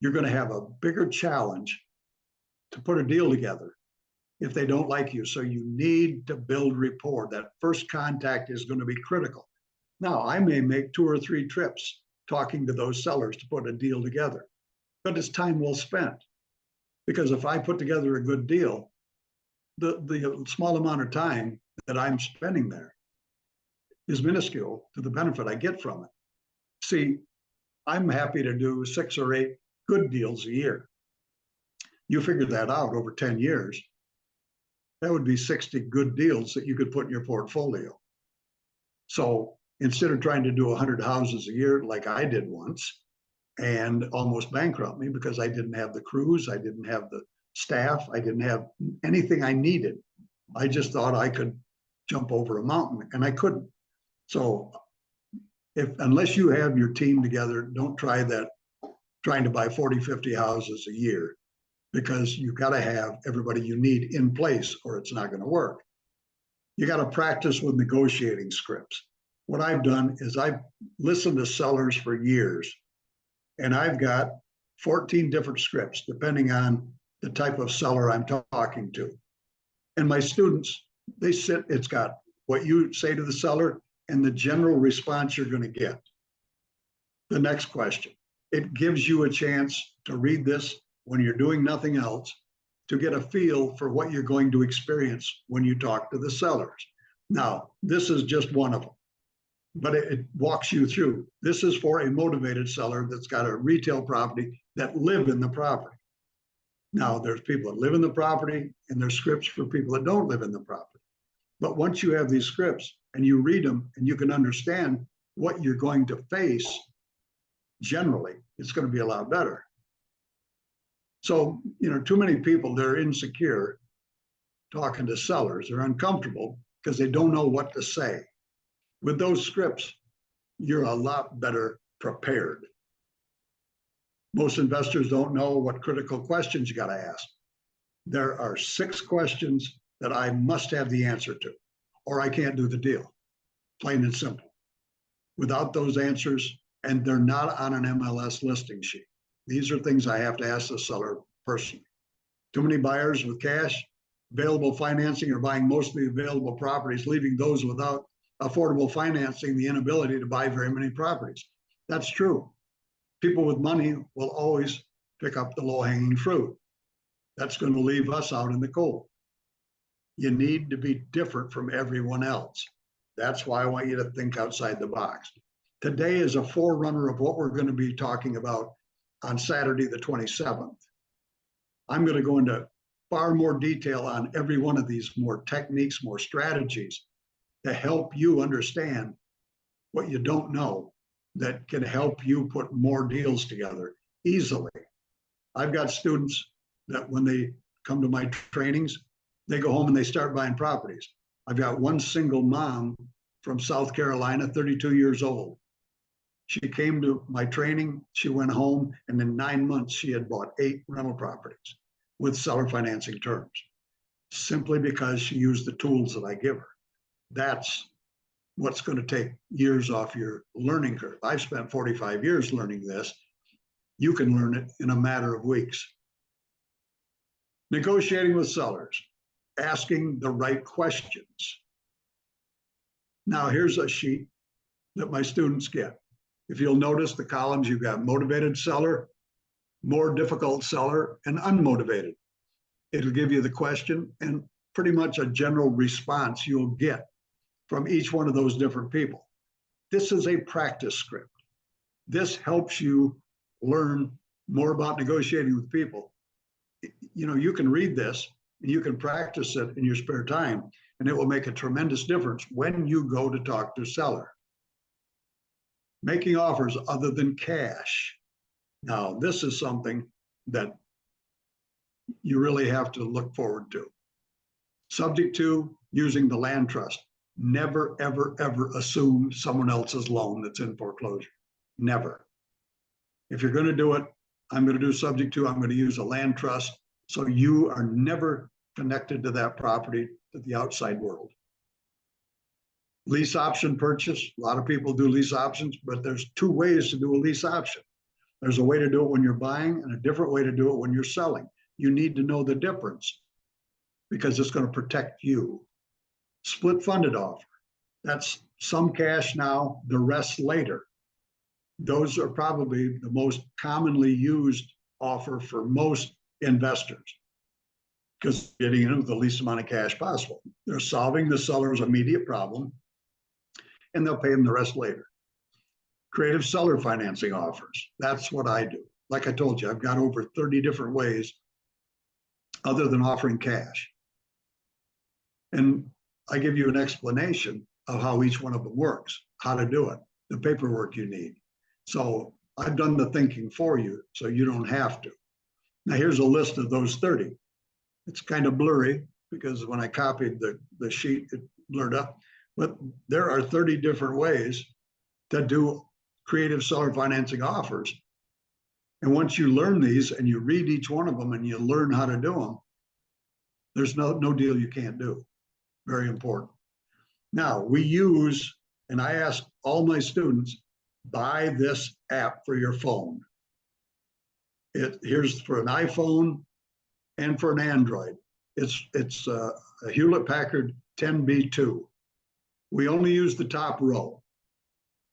You're going to have a bigger challenge to put a deal together if they don't like you. So you need to build rapport. That first contact is going to be critical. Now, I may make 2 or 3 trips talking to those sellers to put a deal together, but it's time well spent. Because if I put together a good deal, the small amount of time that I'm spending there is minuscule to the benefit I get from it. See, I'm happy to do 6 or 8 good deals a year. You figure that out over 10 years. that would be 60 good deals that you could put in your portfolio. So instead of trying to do 100 houses a year like I did once and almost bankrupt me because I didn't have the crews, I didn't have the staff, I didn't have anything I needed. I just thought I could jump over a mountain, and I couldn't. So unless you have your team together, don't try that, trying to buy 40, 50 houses a year, because you got to have everybody you need in place or it's not going to work. You got to practice with negotiating scripts. What I've done is I've listened to sellers for years, and I've got 14 different scripts depending on the type of seller I'm talking to. And my students, they sit, it's got what you say to the seller and the general response you're going to get. The next question. It gives you a chance to read this when you're doing nothing else, to get a feel for what you're going to experience when you talk to the sellers. Now, this is just one of them, but it walks you through. This is for a motivated seller that's got a retail property that live in the property. Now, there's people that live in the property, and there's scripts for people that don't live in the property. But once you have these scripts and you read them and you can understand what you're going to face, generally, it's going to be a lot better. So, too many people, they're insecure talking to sellers. They're uncomfortable because they don't know what to say. With those scripts, you're a lot better prepared. Most investors don't know what critical questions you got to ask. There are 6 questions that I must have the answer to, or I can't do the deal, plain and simple. Without those answers, and they're not on an MLS listing sheet. These are things I have to ask the seller personally. Too many buyers with cash, available financing, are buying mostly available properties, leaving those without affordable financing the inability to buy very many properties. That's true. People with money will always pick up the low-hanging fruit. That's going to leave us out in the cold. You need to be different from everyone else. That's why I want you to think outside the box. Today is a forerunner of what we're going to be talking about on Saturday, the 27th. I'm going to go into far more detail on every one of these, more techniques, more strategies to help you understand what you don't know that can help you put more deals together easily. I've got students that when they come to my trainings, they go home and they start buying properties. I've got one single mom from South Carolina, 32 years old. She came to my training, she went home, and in 9 months, she had bought 8 rental properties with seller financing terms, simply because she used the tools that I give her. That's what's going to take years off your learning curve. I've spent 45 years learning this. You can learn it in a matter of weeks. Negotiating with sellers, asking the right questions. Now, here's a sheet that my students get. If you'll notice the columns, you've got motivated seller, more difficult seller, and unmotivated. It'll give you the question and pretty much a general response you'll get from each one of those different people. This is a practice script. This helps you learn more about negotiating with people. You can read this and you can practice it in your spare time, and it will make a tremendous difference when you go to talk to a seller. Making offers other than cash. Now, this is something that you really have to look forward to. Subject to using the land trust. Never, ever, ever assume someone else's loan that's in foreclosure. Never. If you're going to do it, I'm going to do subject to, I'm going to use a land trust, so you are never connected to that property to the outside world. Lease option purchase. A lot of people do lease options, but there's 2 ways to do a lease option. There's a way to do it when you're buying and a different way to do it when you're selling. You need to know the difference because it's going to protect you. Split funded offer. That's some cash now, the rest later. Those are probably the most commonly used offer for most investors because getting in with the least amount of cash possible. They're solving the seller's immediate problem and they'll pay them the rest later. Creative seller financing offers. That's what I do. Like I told you, I've got over 30 different ways other than offering cash. And I give you an explanation of how each one of them works, how to do it, the paperwork you need. So I've done the thinking for you, so you don't have to. Now here's a list of those 30. It's kind of blurry because when I copied the sheet, it blurred up. But there are 30 different ways to do creative seller financing offers. And once you learn these and you read each one of them and you learn how to do them, there's no deal you can't do. Very important. Now we use, and I ask all my students, buy this app for your phone. Here's for an iPhone and for an Android. It's a Hewlett-Packard 10B2. We only use the top row,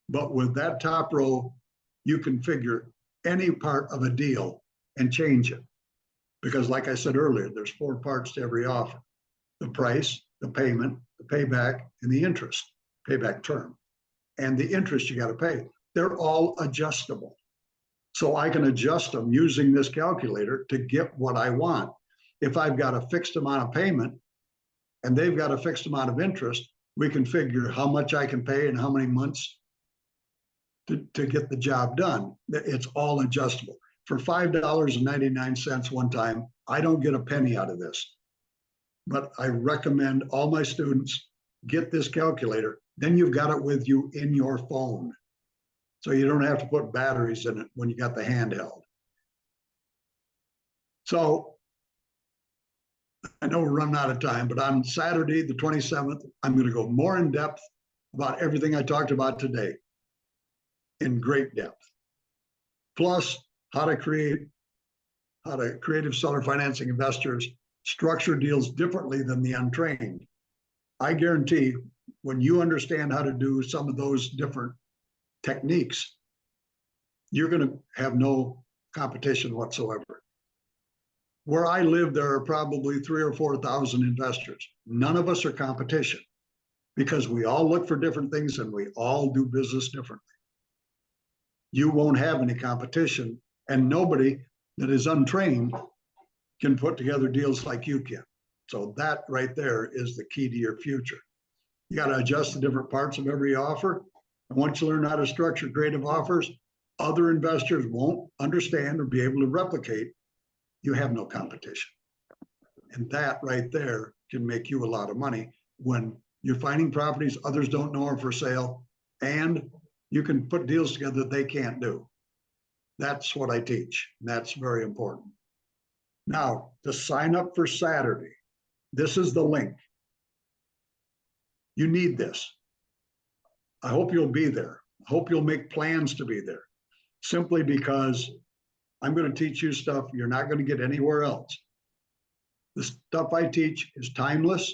but with that top row, you configure any part of a deal and change it. Because like I said earlier, there's 4 parts to every offer: the price, the payment, the payback, and the interest, payback term. And the interest you got to pay. They're all adjustable. So I can adjust them using this calculator to get what I want. If I've got a fixed amount of payment and they've got a fixed amount of interest, we can figure how much I can pay and how many months to get the job done. It's all adjustable. For $5.99 one time, I don't get a penny out of this. But I recommend all my students get this calculator. Then you've got it with you in your phone. So you don't have to put batteries in it when you got the handheld. So I know we're running out of time, but on Saturday, the 27th, I'm going to go more in depth about everything I talked about today, in great depth. Plus, how to creative seller financing investors structure deals differently than the untrained. I guarantee when you understand how to do some of those different techniques, you're going to have no competition whatsoever. Where I live, there are probably 3,000 or 4,000 investors. None of us are competition because we all look for different things and we all do business differently. You won't have any competition, and nobody that is untrained can put together deals like you can. So that right there is the key to your future. You got to adjust the different parts of every offer. And once you learn how to structure creative offers, other investors won't understand or be able to replicate. You have no competition. And that right there can make you a lot of money when you're finding properties others don't know are for sale, and you can put deals together that they can't do. That's what I teach. And that's very important. Now, to sign up for Saturday, this is the link. You need this. I hope you'll be there. I hope you'll make plans to be there, simply because I'm going to teach you stuff you're not going to get anywhere else. The stuff I teach is timeless.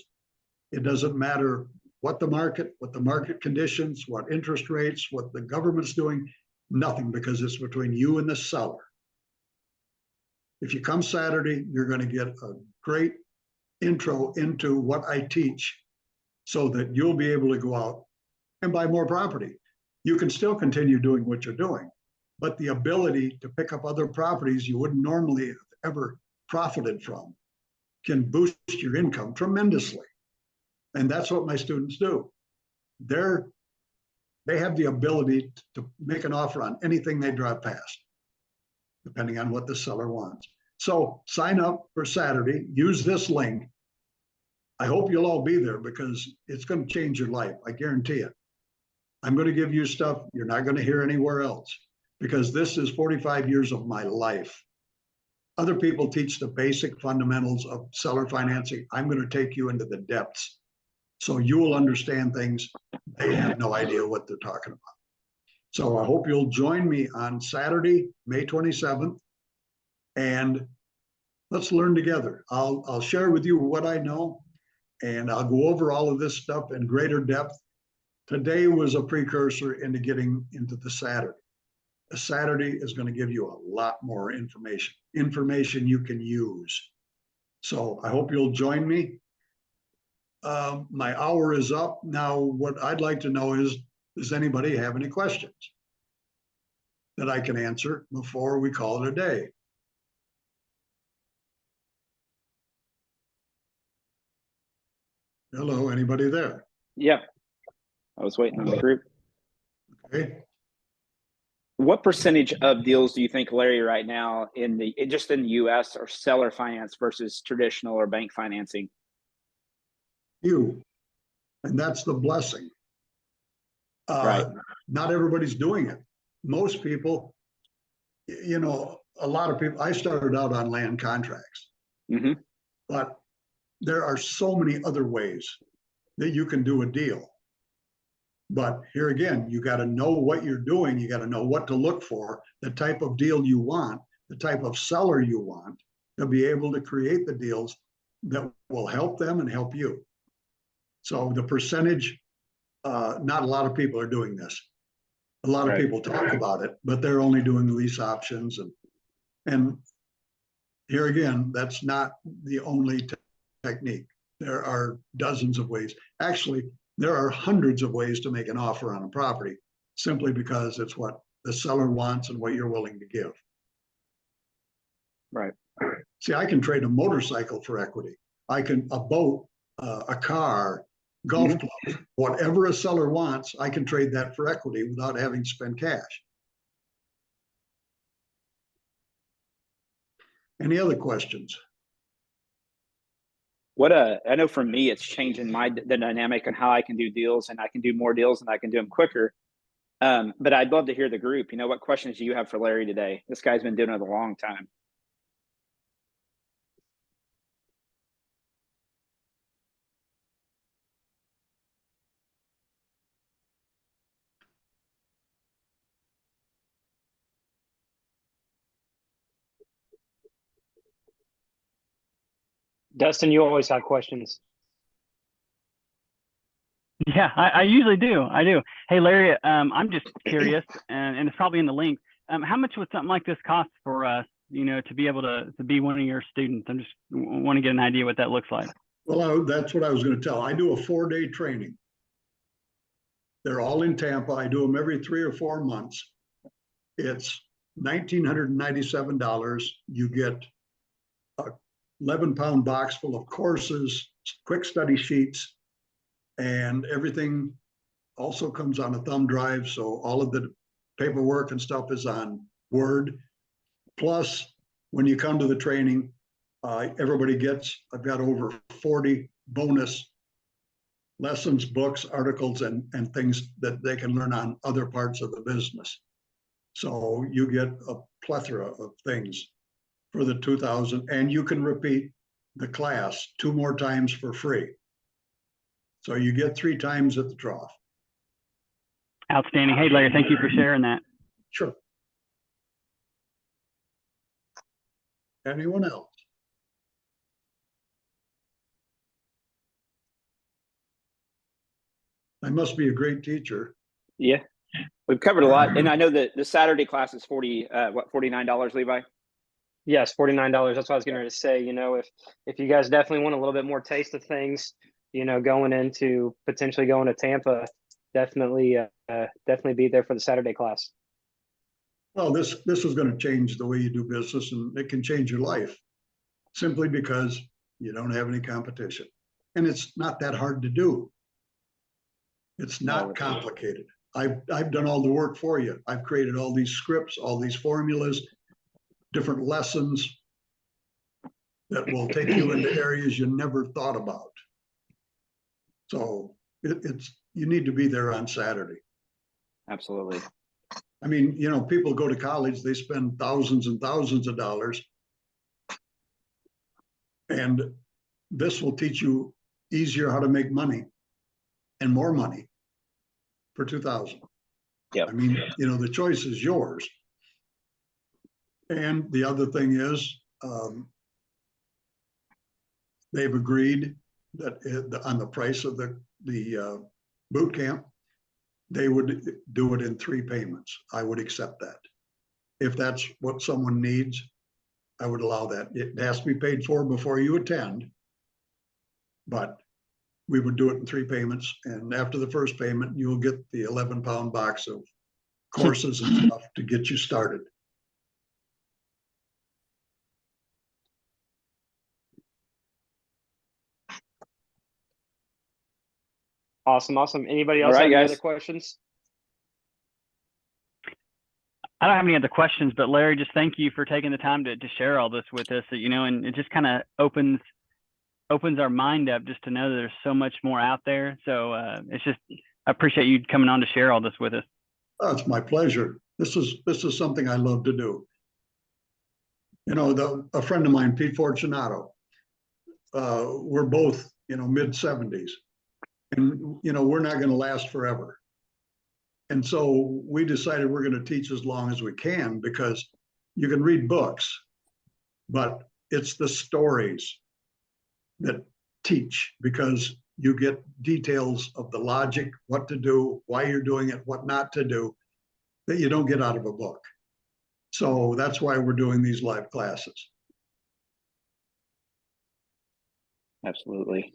It doesn't matter what the market conditions, what interest rates, what the government's doing, nothing, because it's between you and the seller. If you come Saturday, you're going to get a great intro into what I teach so that you'll be able to go out and buy more property. You can still continue doing what you're doing, but the ability to pick up other properties you wouldn't normally have ever profited from can boost your income tremendously. And that's what my students do. They have the ability to make an offer on anything they drive past, depending on what the seller wants. So sign up for Saturday, use this link. I hope you'll all be there because it's going to change your life. I guarantee it. I'm going to give you stuff you're not going to hear anywhere else because this is 45 years of my life. Other people teach the basic fundamentals of seller financing. I'm going to take you into the depths so you will understand things they have no idea what they're talking about. So I hope you'll join me on Saturday, May 27th, and let's learn together. I'll share with you what I know, and I'll go over all of this stuff in greater depth. Today was a precursor into getting into the Saturday. The Saturday is going to give you a lot more information you can use. So I hope you'll join me. My hour is up. Now, what I'd like to know is, does anybody have any questions that I can answer before we call it a day? Hello, anybody there? Yeah, I was waiting on the group. Okay. What percentage of deals do you think, Larry, right now just in the U.S. are seller finance versus traditional or bank financing? You, and that's the blessing. Right. Not everybody's doing it. Most people, a lot of people, I started out on land contracts, but there are so many other ways that you can do a deal. But here again, you got to know what you're doing. You got to know what to look for, the type of deal you want, the type of seller you want to be able to create the deals that will help them and help you. So the percentage, not a lot of people are doing this. A lot of people talk about it, but they're only doing lease options. And here again, that's not the only technique. There are dozens of ways. Actually, there are hundreds of ways to make an offer on a property simply because it's what the seller wants and what you're willing to give. Right. See, I can trade a motorcycle for equity. A boat, a car, golf clubs, whatever a seller wants, I can trade that for equity without having to spend cash. Any other questions? I know for me, it's changing the dynamic on how I can do deals, and I can do more deals and I can do them quicker. But I'd love to hear the group. What questions do you have for Larry today? This guy's been doing it a long time. Dustin, you always have questions. Yeah, I usually do. I do. Hey, Larry, I'm just curious, and it's probably in the link. How much would something like this cost for us, to be able to be one of your students? I just want to get an idea what that looks like. Well, that's what I was going to tell. I do a 4-day training. They're all in Tampa. I do them every 3 or 4 months. It's $1,997. You get a 11-pound box full of courses, quick study sheets, and everything also comes on a thumb drive. So all of the paperwork and stuff is on Word. Plus, when you come to the training, everybody I've got over 40 bonus lessons, books, articles, and things that they can learn on other parts of the business. So you get a plethora of things for the 2000, and you can repeat the class 2 more times for free. So you get 3 times at the trough. Outstanding. Hey, Larry, thank you for sharing that. Sure. Anyone else? I must be a great teacher. Yeah, we've covered a lot, and I know that the Saturday class is $49, Levi. Yes, $49. That's what I was getting ready to say. If you guys definitely want a little bit more taste of things, going into potentially going to Tampa, definitely be there for the Saturday class. Well, this is going to change the way you do business, and it can change your life simply because you don't have any competition, and it's not that hard to do. It's not complicated. I've done all the work for you. I've created all these scripts, all these formulas, different lessons that will take you into areas you never thought about. So you need to be there on Saturday. Absolutely. I mean, people go to college, they spend thousands and thousands of dollars. And this will teach you easier how to make money and more money for 2000. Yeah. I mean, the choice is yours. And the other thing is, they've agreed that on the price of the boot camp, they would do it in 3 payments. I would accept that. If that's what someone needs, I would allow that. It has to be paid for before you attend, but we would do it in 3 payments. And after the first payment, you'll get the 11-pound box of courses and stuff to get you started. Awesome. Anybody All else right, have any guys. other questions? I don't have any other questions, but Larry, just thank you for taking the time to share all this with us, you know, and it just kind of opens our mind up just to know that there's so much more out there. So it's just, I appreciate you coming on to share all this with us. Oh, it's my pleasure. This is something I love to do. You know, a friend of mine, Pete Fortunato, we're both, you know, mid-70s, and, you know, we're not going to last forever. And so we decided we're going to teach as long as we can, because you can read books, but it's the stories that teach, because you get details of the logic, what to do, why you're doing it, what not to do, that you don't get out of a book. So that's why we're doing these live classes. Absolutely.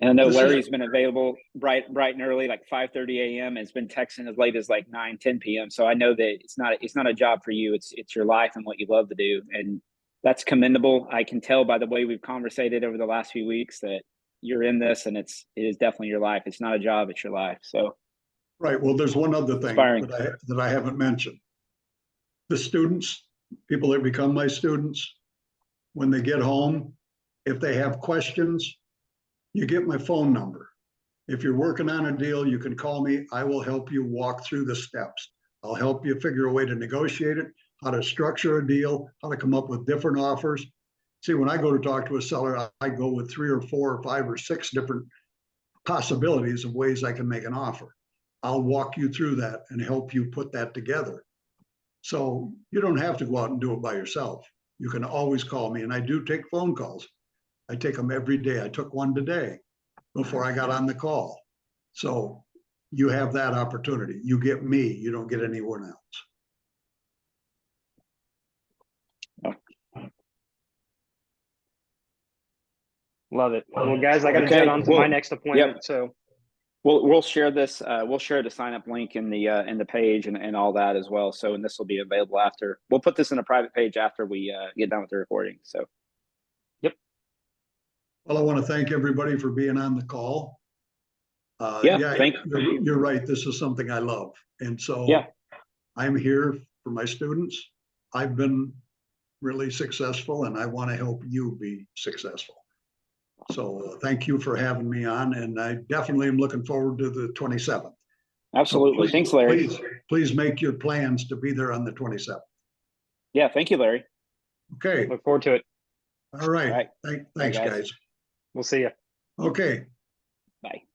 And I know This is- Larry's been available bright and early, like 5:30 a.m. and it's been texting as late as like 9-10 p.m. So I know that it's not a job for you. It's your life and what you love to do. And that's commendable. I can tell by the way we've conversated over the last few weeks that you're in this, and it is definitely your life. It's not a job, it's your life. So Right. Well, there's one other thing Inspiring. that I haven't mentioned. The students, people that become my students, when they get home, if they have questions, you get my phone number. If you're working on a deal, you can call me. I will help you walk through the steps. I'll help you figure a way to negotiate it, how to structure a deal, how to come up with different offers. See, when I go to talk to a seller, I go with 3 or 4 or 5 or 6 different possibilities of ways I can make an offer. I'll walk you through that and help you put that together. So you don't have to go out and do it by yourself. You can always call me, and I do take phone calls. I take them every day. I took one today before I got on the call. So you have that opportunity. You get me, you don't get anyone else. Love it. Well, guys, I got to Okay, jet on to well, my next appointment. yep. So we'll share this. We'll share the sign up link in the page and all that as well. So, and this will be available after. We'll put this in a private page after we get done with the recording. So, Well, I want to thank everybody for being on the call. Yeah, thank you. You're right. This is something I love. And so Yeah. I'm here for my students. I've been really successful, and I want to help you be successful. So thank you for having me on, and I definitely am looking forward to the 27th. absolutely. So Thanks, Larry. Please make your plans to be there on the 27th. Yeah, thank you, Larry. Okay. look forward to it. All right. All right. Thanks, guys. guys. We'll see you. Okay. Bye.